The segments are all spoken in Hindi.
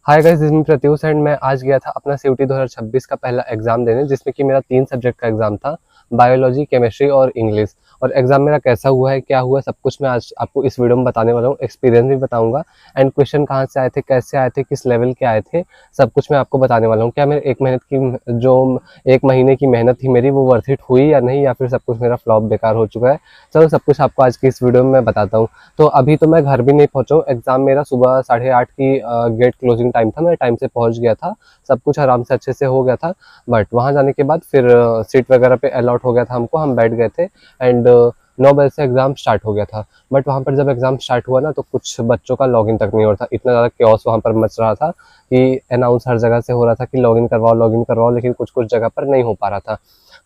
Hi guys, this is me Pratyush and मैं आज गया था अपना सीयूटी 2026 का पहला एग्जाम देने, जिसमें कि मेरा 3 सब्जेक्ट का एग्जाम था। बायोलॉजी, केमिस्ट्री और इंग्लिश। और एग्जाम मेरा कैसा हुआ है, क्या हुआ, सब कुछ मैं आज आपको इस वीडियो में बताने वाला हूँ। एक्सपीरियंस भी बताऊंगा एंड क्वेश्चन कहाँ से आए थे, कैसे आए थे, किस लेवल के आए थे, सब कुछ मैं आपको बताने वाला हूँ। क्या मेरे एक महीने की मेहनत थी मेरी, वो वर्थ इट हुई या नहीं, या फिर सब कुछ मेरा फ्लॉप बेकार हो चुका है। चलो सब कुछ आपको आज की इस वीडियो में मैं बताता हूँ। तो अभी तो मैं घर भी नहीं पहुंचा हूँ। एग्जाम मेरा सुबह 8:30 की गेट क्लोजिंग टाइम था, मैं टाइम से पहुंच गया था। सब कुछ आराम से अच्छे से हो गया था। बट वहां जाने के बाद फिर सीट वगैरह पे अलॉट हो गया था हमको, हम बैठ गए थे एंड 9 बजे से एग्जाम स्टार्ट हो गया था। बट वहां पर जब एग्जाम स्टार्ट हुआ ना, तो कुछ बच्चों का लॉगिन तक नहीं हो रहा था। इतना ज़्यादा क्योस वहां पर मच रहा था कि अनाउंस हर जगह से हो रहा था कि लॉगिन करवाओ, लेकिन कुछ कुछ जगह पर नहीं हो पा रहा था।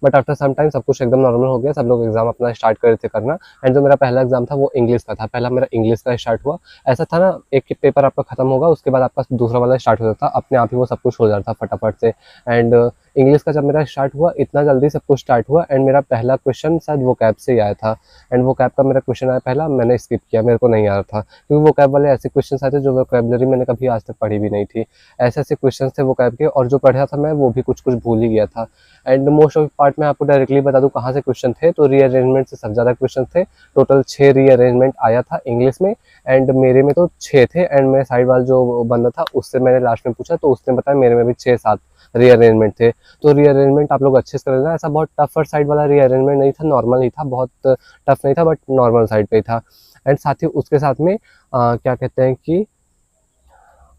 बट आफ्टर सम टाइम सब कुछ एकदम नॉर्मल हो गया, सब लोग एग्जाम अपना स्टार्ट कर रहे थे करना। एंड जो मेरा पहला एग्जाम था वो इंग्लिश का था। पहला मेरा इंग्लिश का स्टार्ट हुआ। ऐसा था ना, एक पेपर आपका खत्म होगा, उसके बाद आपका दूसरा वाला स्टार्ट हो जाता था, अपने आप ही वो सब कुछ हो जाता था फटाफट से। एंड इंग्लिश का जब मेरा स्टार्ट हुआ, इतना जल्दी सब कुछ स्टार्ट हुआ एंड मेरा पहला क्वेश्चन शायद वोकैब से ही आया था। एंड वोकैब का मेरा क्वेश्चन आया पहला, मैंने स्किप किया, मेरे को नहीं आ रहा था, क्योंकि वोकैब वाले ऐसे क्वेश्चन आए थे जो वोकैबलरी मैंने कभी आज तक पढ़ी भी नहीं थी। ऐसे ऐसे क्वेश्चन थे वोकैब के, और जो पढ़ा था मैं वो भी कुछ कुछ भूल ही गया था। एंड मोस्ट ऑफ पार्ट में आपको डायरेक्टली बता दूं कहाँ से क्वेश्चन थे, तो रीअरेंजमेंट से सबसे ज़्यादा क्वेश्चन थे। टोटल 6 रीअरेंजमेंट आया था इंग्लिश में। एंड मेरे में तो 6 थे, एंड मेरे साइड वाला जो बंदा था उससे मैंने लास्ट में पूछा, तो उसने बताया मेरे में भी 6-7 रीअरेंजमेंट थे। तो रीअरेंजमेंट आप लोग अच्छे से कर लेना। ऐसा बहुत टफर साइड वाला रीअरेंजमेंट नहीं था, नॉर्मल ही था, बहुत टफ नहीं था, बट नॉर्मल साइड पे ही था। एंड साथ ही उसके साथ में क्या कहते हैं कि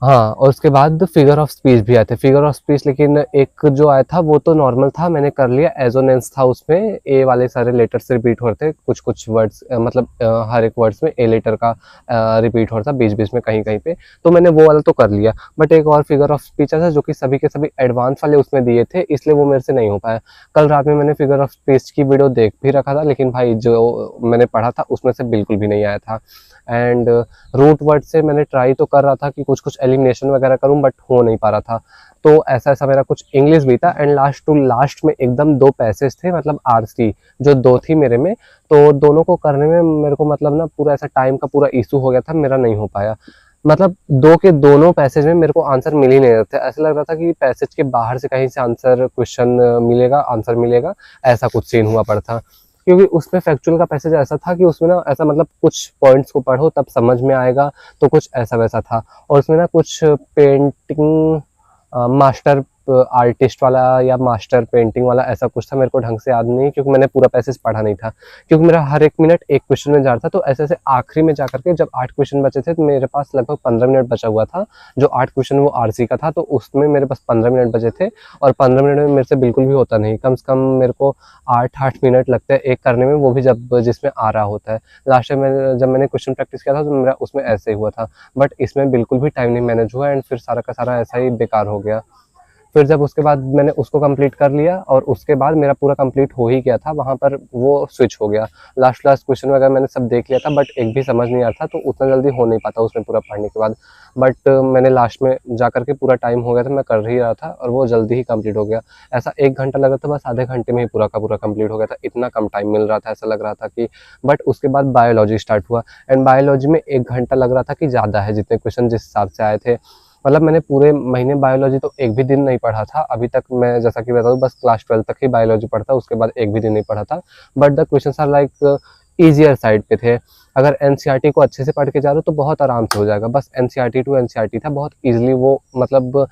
हाँ, और उसके बाद फिगर ऑफ स्पीच भी आए थे। फिगर ऑफ स्पीच लेकिन एक जो आया था वो तो नॉर्मल था, मैंने कर लिया। एजोनेंस था, उसमें ए वाले सारे लेटर्स रिपीट हो रहे थे, कुछ कुछ वर्ड्स मतलब हर एक वर्ड्स में ए लेटर का रिपीट हो रहा था बीच बीच में कहीं कहीं पे, तो मैंने वो वाला तो कर लिया। बट एक और फिगर ऑफ स्पीच था जो कि सभी के सभी एडवांस वाले उसमें दिए थे, इसलिए वो मेरे से नहीं हो पाया। कल रात में मैंने फिगर ऑफ स्पीच की वीडियो देख भी रखा था, लेकिन भाई जो मैंने पढ़ा था उसमें से बिल्कुल भी नहीं आया था। एंड रूट वर्ड से मैंने ट्राई तो कर रहा था कि कुछ कुछ एलिमिनेशन वगैरह करूं, बट हो नहीं पा रहा था। तो ऐसा ऐसा मेरा कुछ इंग्लिश भी था। एंड लास्ट टू लास्ट में एकदम 2 पैसेज थे, मतलब आरसी जो 2 थी मेरे में, तो दोनों को करने में मेरे को मतलब ना पूरा ऐसा टाइम का पूरा इशू हो गया था, मेरा नहीं हो पाया। मतलब 2 के दोनों पैसेज में मेरे को आंसर मिल ही नहीं रहे थे। ऐसा लग रहा था कि पैसेज के बाहर से कहीं से आंसर क्वेश्चन मिलेगा, आंसर मिलेगा, ऐसा कुछ सीन हुआ पड़ा था। क्योंकि उसमें फैक्चुअल का पैसेज ऐसा था कि उसमें ना ऐसा मतलब कुछ पॉइंट्स को पढ़ो तब समझ में आएगा, तो कुछ ऐसा वैसा था। और उसमें ना कुछ पेंटिंग मास्टर आर्टिस्ट वाला या मास्टर पेंटिंग वाला ऐसा कुछ था, मेरे को ढंग से याद नहीं, क्योंकि मैंने पूरा पैसेज पढ़ा नहीं था। क्योंकि मेरा हर एक मिनट एक क्वेश्चन में जा रहा था, तो ऐसे ऐसे आखिरी में जाकर के जब 8 क्वेश्चन बचे थे, तो मेरे पास लगभग 15 मिनट बचा हुआ था। जो 8 क्वेश्चन वो आरसी का था, तो उसमें मेरे पास 15 मिनट बचे थे। और 15 मिनट में मेरे से बिल्कुल भी होता नहीं, कम से कम मेरे को 8-8 मिनट लगते हैं एक करने में, वो भी जब जिसमें आ रहा होता है। लास्ट टाइम जब मैंने क्वेश्चन प्रैक्टिस किया था, तो मेरा उसमें ऐसे ही हुआ था। बट इसमें बिल्कुल भी टाइम नहीं मैनेज हुआ, एंड फिर सारा का सारा ऐसा ही बेकार हो गया। फिर जब उसके बाद मैंने उसको कंप्लीट कर लिया, और उसके बाद मेरा पूरा कंप्लीट हो ही गया था, वहाँ पर वो स्विच हो गया। लास्ट लास्ट क्वेश्चन वगैरह मैंने सब देख लिया था, बट एक भी समझ नहीं आ रहा था, तो उतना जल्दी हो नहीं पाता उसमें पूरा पढ़ने के बाद। बट मैंने लास्ट में जा करके पूरा टाइम हो गया था, मैं कर ही रहा था, और वो जल्दी ही कंप्लीट हो गया। ऐसा 1 घंटा लग रहा था, बस आधे घंटे में ही पूरा का पूरा कंप्लीट हो गया था, इतना कम टाइम मिल रहा था, ऐसा लग रहा था कि। बट उसके बाद बायोलॉजी स्टार्ट हुआ, एंड बायोलॉजी में 1 घंटा लग रहा था कि ज़्यादा है, जितने क्वेश्चन जिस हिसाब से आए थे। मतलब मैंने पूरे महीने बायोलॉजी तो एक भी दिन नहीं पढ़ा था अभी तक। मैं जैसा कि बता दूं, बस क्लास 12 तक ही बायोलॉजी पढ़ा, उसके बाद एक भी दिन नहीं पढ़ा था। But the questions are like easier side पे थे। अगर एनसीईआरटी को अच्छे से पढ़ के जा रहे हो तो बहुत आराम से हो जाएगा। बस एनसीईआरटी टू एनसीईआरटी था, बहुत इजीली वो मतलब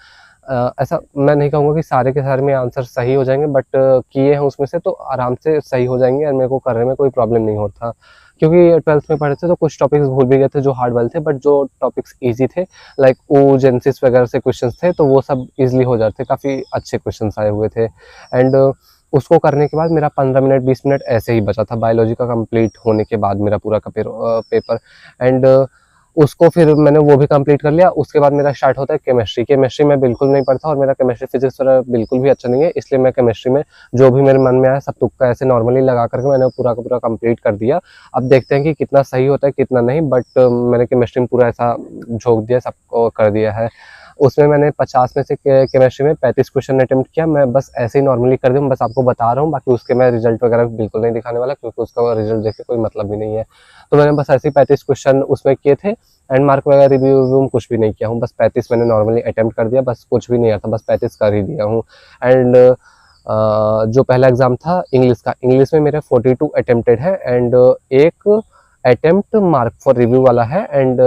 ऐसा मैं नहीं कहूँगा कि सारे के सारे में आंसर सही हो जाएंगे, बट किए हैं उसमें से तो आराम से सही हो जाएंगे, और मेरे को करने में कोई प्रॉब्लम नहीं होता। क्योंकि 12th में पढ़े थे तो कुछ टॉपिक्स भूल भी गए थे जो हार्ड वाले थे, बट जो टॉपिक्स इजी थे लाइक ओजेनेसिस वगैरह से क्वेश्चंस थे, तो वो सब इजीली हो जाते, काफ़ी अच्छे क्वेश्चंस आए हुए थे। एंड उसको करने के बाद मेरा 15 मिनट 20 मिनट ऐसे ही बचा था बायोलॉजी का कंप्लीट होने के बाद, मेरा पूरा का पेपर। एंड उसको फिर मैंने वो भी कंप्लीट कर लिया। उसके बाद मेरा स्टार्ट होता है केमिस्ट्री। केमिस्ट्री में बिल्कुल नहीं पढ़ता, और मेरा केमिस्ट्री फिजिक्स वाला बिल्कुल भी अच्छा नहीं है, इसलिए मैं केमिस्ट्री में जो भी मेरे मन में आया सब तुक्का ऐसे नॉर्मली लगा करके मैंने पूरा का पूरा कंप्लीट कर दिया। अब देखते हैं कि कितना सही होता है कितना नहीं, बट मैंने केमिस्ट्री में पूरा ऐसा झोंक दिया, सबको कर दिया है। उसमें मैंने 50 में से केमिस्ट्री में 35 क्वेश्चन अटेम्प्ट किया। मैं बस ऐसे ही नॉर्मली कर दूँ, बस आपको बता रहा हूँ, बाकी उसके मैं रिजल्ट वगैरह बिल्कुल नहीं दिखाने वाला, क्योंकि उसका रिजल्ट देख के कोई मतलब भी नहीं है। तो मैंने बस ऐसे ही 35 क्वेश्चन उसमें किए थे, एंड मार्क वगैरह रिव्यू कुछ भी नहीं किया हूँ। बस 35 मैंने नॉर्मली अटेम्प्ट कर दिया, बस कुछ भी नहीं आता, बस 35 कर ही दिया हूँ। एंड जो पहला एग्जाम था इंग्लिश का, इंग्लिश में मेरे 42 अटेम्प्टेड है, एंड एक अटेम्प्ट मार्क फॉर रिव्यू वाला है, एंड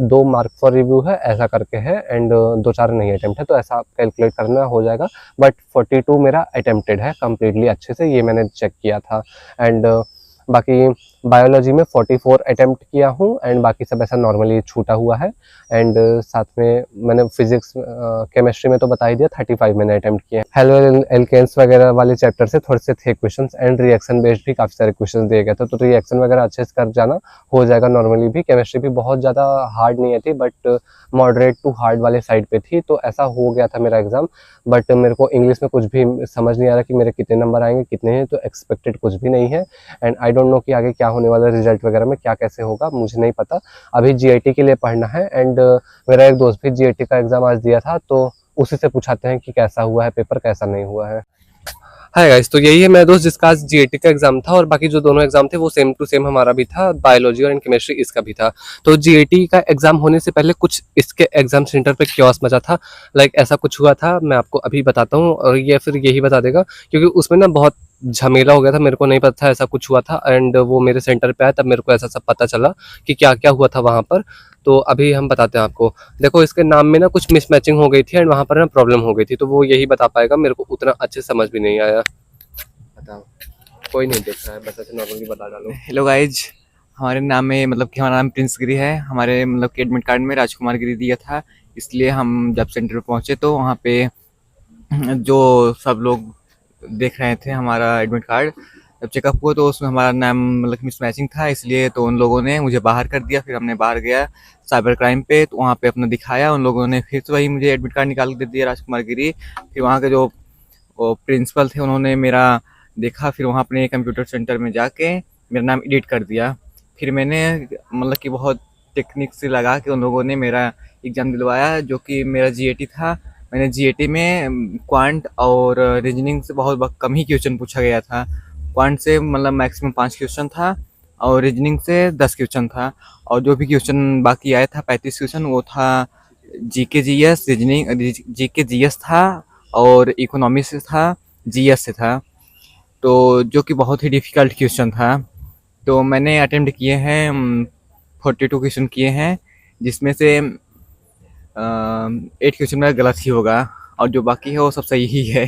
2 मार्क फॉर रिव्यू है, ऐसा करके है, एंड 2-4 नहीं अटेम्प्ट है, तो ऐसा कैलकुलेट करना हो जाएगा। बट 42 मेरा अटेम्प्टेड है कम्प्लीटली अच्छे से, ये मैंने चेक किया था। एंड बाकी बायोलॉजी में 44 अटेम्प्ट किया हूँ, एंड बाकी सब ऐसा नॉर्मली छूटा हुआ है। एंड साथ में मैंने फिजिक्स केमिस्ट्री में तो बता ही दिया, 35 मैंने अटेम्प्ट किया। हेलो एल्केन्स वगैरह वाले चैप्टर से थोड़े से थे क्वेश्चंस, एंड रिएक्शन बेस्ड भी काफ़ी सारे क्वेश्चन दिए गए थे, तो रिएक्शन वगैरह अच्छे से कर जाना, हो जाएगा नॉर्मली भी। केमिस्ट्री भी बहुत ज़्यादा हार्ड नहीं थी, बट मॉडरेट टू हार्ड वाले साइड पे थी, तो ऐसा हो गया था मेरा एग्जाम। बट मेरे को इंग्लिश में कुछ भी समझ नहीं आ रहा कि मेरे कितने नंबर आएंगे, कितने हैं, तो एक्सपेक्टेड कुछ भी नहीं है। एंड आई डोंट नो कि आगे क्या होने वाला, रिजल्ट वगैरह में क्या कैसे होगा मुझे नहीं पता। अभी जीआईटी के लिए पढ़ना है, एंड मेरा एक दोस्त भी जीआईटी का एग्जाम आज दिया था, तो उसी से पूछाते हैं कि कैसा हुआ है पेपर, कैसा नहीं हुआ है। हाय गाइस, तो यही है मेरा दोस्त जिसका आज जीएटी का एग्जाम था, और बाकी जो दोनों एग्जाम थे वो सेम टू सेम हमारा भी था, बायोलॉजी और केमिस्ट्री इसका भी था। तो जीएटी का एग्जाम होने से पहले कुछ इसके एग्जाम सेंटर पे क्योस मचा था, लाइक ऐसा कुछ हुआ था, मैं आपको अभी बताता हूँ, और ये फिर यही बता देगा, क्योंकि उसमें ना बहुत झमेला हो गया था, मेरे को नहीं पता था ऐसा कुछ हुआ था। एंड वो मेरे सेंटर पे आया तब मेरे को ऐसा सब पता चला कि क्या क्या हुआ था वहाँ पर। तो अभी हम बताते हैं आपको। देखो, इसके नाम में ना कुछ मिसमैचिंग हो गई थी, एंड वहाँ पर ना प्रॉब्लम हो गई थी, तो वो यही बता पाएगा, मेरे को उतना अच्छे समझ भी नहीं आया। बताओ, कोई नहीं देख रहा है, बस ऐसे नॉर्मली बता डालो। हेलो गाइज, हमारे नाम में मतलब कि हमारा नाम प्रिंस गिरी है। हमारे मतलब कि एडमिट कार्ड में राजकुमार गिरी दिया था, इसलिए हम जब सेंटर पे पहुंचे तो वहाँ पे जो सब लोग देख रहे थे हमारा एडमिट कार्ड, जब चेकअप हुआ तो उसमें हमारा नाम मतलब मिसमैचिंग था, इसलिए तो उन लोगों ने मुझे बाहर कर दिया। फिर हमने बाहर गया साइबर क्राइम पे, तो वहाँ पे अपना दिखाया, उन लोगों ने फिर से वही मुझे एडमिट कार्ड निकाल के दे दिया राजकुमार गिरी। फिर वहाँ के जो प्रिंसिपल थे उन्होंने मेरा देखा, फिर वहाँ अपने कंप्यूटर सेंटर में जाके मेरा नाम एडिट कर दिया। फिर मैंने मतलब कि बहुत टेक्निक से लगा के उन लोगों ने मेरा एग्ज़ाम दिलवाया, जो कि मेरा जीएटी था। मैंने जीएटी में क्वांट और रीजनिंग से बहुत कम ही क्वेश्चन पूछा गया था। क्वांट से मतलब मैक्सिमम 5 क्वेश्चन था, और रीजनिंग से 10 क्वेश्चन था, और जो भी क्वेश्चन बाकी आया था 35 क्वेश्चन, वो था GK GS, reasoning GK GS था, और इकोनॉमी से था, जीएस से था, तो जो कि बहुत ही डिफ़िकल्ट क्वेश्चन था। तो मैंने अटेम्प्ट किए हैं 42 क्वेश्चन किए हैं, जिसमें से 8 क्वेश्चन मेरा गलत ही होगा, और जो बाकी है वो सब सही ही है।